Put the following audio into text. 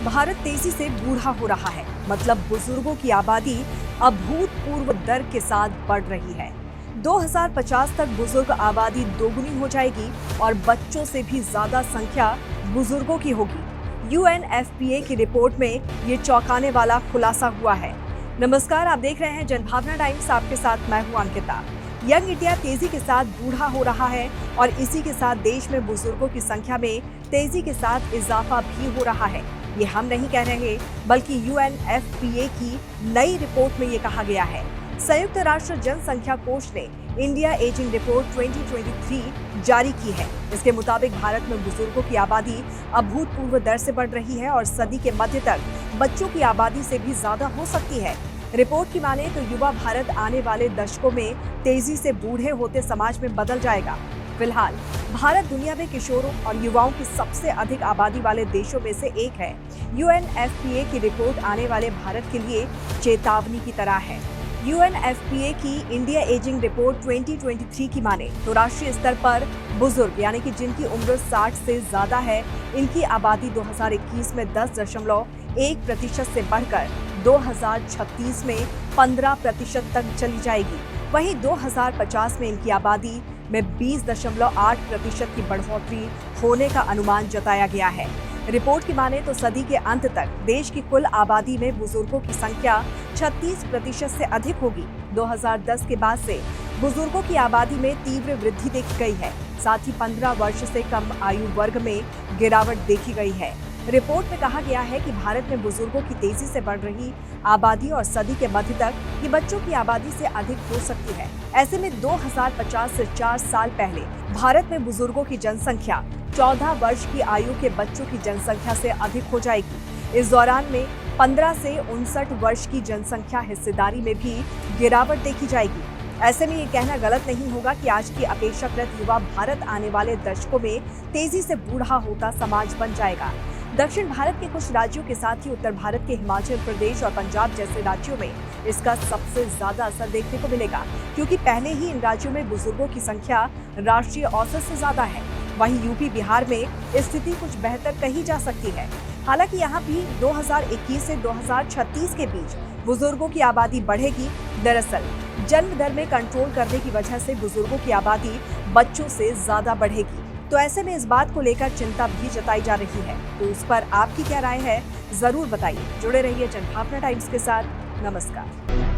भारत तेजी से बूढ़ा हो रहा है, मतलब बुजुर्गों की आबादी अभूतपूर्व दर के साथ बढ़ रही है। 2050 तक बुजुर्ग आबादी दोगुनी हो जाएगी और बच्चों से भी ज्यादा संख्या बुजुर्गों की होगी। यूएनएफपीए की रिपोर्ट में ये चौंकाने वाला खुलासा हुआ है। नमस्कार, आप देख रहे हैं जनभावना टाइम्स। आपके साथ मैं हूं अंकिता। यंग इंडिया तेजी के साथ बूढ़ा हो रहा है और इसी के साथ देश में बुजुर्गों की संख्या में तेजी के साथ इजाफा भी हो रहा है। ये हम नहीं कह रहे, बल्कि यूएनएफपीए की नई रिपोर्ट में ये कहा गया है। संयुक्त राष्ट्र जनसंख्या कोष ने इंडिया एजिंग रिपोर्ट 2023 जारी की है। इसके मुताबिक भारत में बुजुर्गों की आबादी अभूतपूर्व दर से बढ़ रही है और सदी के मध्य तक बच्चों की आबादी से भी ज्यादा हो सकती है। रिपोर्ट की माने तो युवा भारत आने वाले दशकों में तेजी से बूढ़े होते समाज में बदल जाएगा। फिलहाल भारत दुनिया में किशोरों और युवाओं की सबसे अधिक आबादी वाले देशों में से एक है। यूएनएफपीए की रिपोर्ट आने वाले भारत के लिए चेतावनी की तरह है। यूएनएफपीए की इंडिया एजिंग रिपोर्ट 2023 की माने तो राष्ट्रीय स्तर पर बुजुर्ग यानी कि जिनकी उम्र 60 से ज्यादा है, इनकी आबादी 2021 में 10.1% से बढ़कर 2036 में 15% तक चली जाएगी। वहीं 2050 में इनकी आबादी में 20.8% की बढ़ोतरी होने का अनुमान जताया गया है। रिपोर्ट की माने तो सदी के अंत तक देश की कुल आबादी में बुजुर्गों की संख्या 36% से अधिक होगी। 2010 के बाद से बुजुर्गों की आबादी में तीव्र वृद्धि देखी गई है। साथ ही 15 वर्ष से कम आयु वर्ग में गिरावट देखी गई है। रिपोर्ट में कहा गया है कि भारत में बुजुर्गों की तेजी से बढ़ रही आबादी और सदी के मध्य तक ये बच्चों की आबादी से अधिक हो सकती है। ऐसे में 2050 से 4 साल पहले भारत में बुजुर्गों की जनसंख्या 14 वर्ष की आयु के बच्चों की जनसंख्या से अधिक हो जाएगी। इस दौरान में 15 से 59 वर्ष की जनसंख्या हिस्सेदारी में भी गिरावट देखी जाएगी। ऐसे में ये कहना गलत नहीं होगा कि आज की अपेक्षाकृत युवा भारत आने वाले दशकों में तेजी से बूढ़ा होता समाज बन जाएगा। दक्षिण भारत के कुछ राज्यों के साथ ही उत्तर भारत के हिमाचल प्रदेश और पंजाब जैसे राज्यों में इसका सबसे ज्यादा असर देखने को मिलेगा, क्योंकि पहले ही इन राज्यों में बुजुर्गों की संख्या राष्ट्रीय औसत से ज्यादा है। वहीं यूपी बिहार में स्थिति कुछ बेहतर कही जा सकती है। हालांकि यहाँ भी 2021 से 2036 के बीच बुजुर्गों की आबादी बढ़ेगी। दरअसल जन्म दर में कंट्रोल करने की वजह से बुजुर्गों की आबादी बच्चों से ज्यादा बढ़ेगी। तो ऐसे में इस बात को लेकर चिंता भी जताई जा रही है। तो उस पर आपकी क्या राय है, जरूर बताइए। जुड़े रहिए जनभावना टाइम्स के साथ। नमस्कार।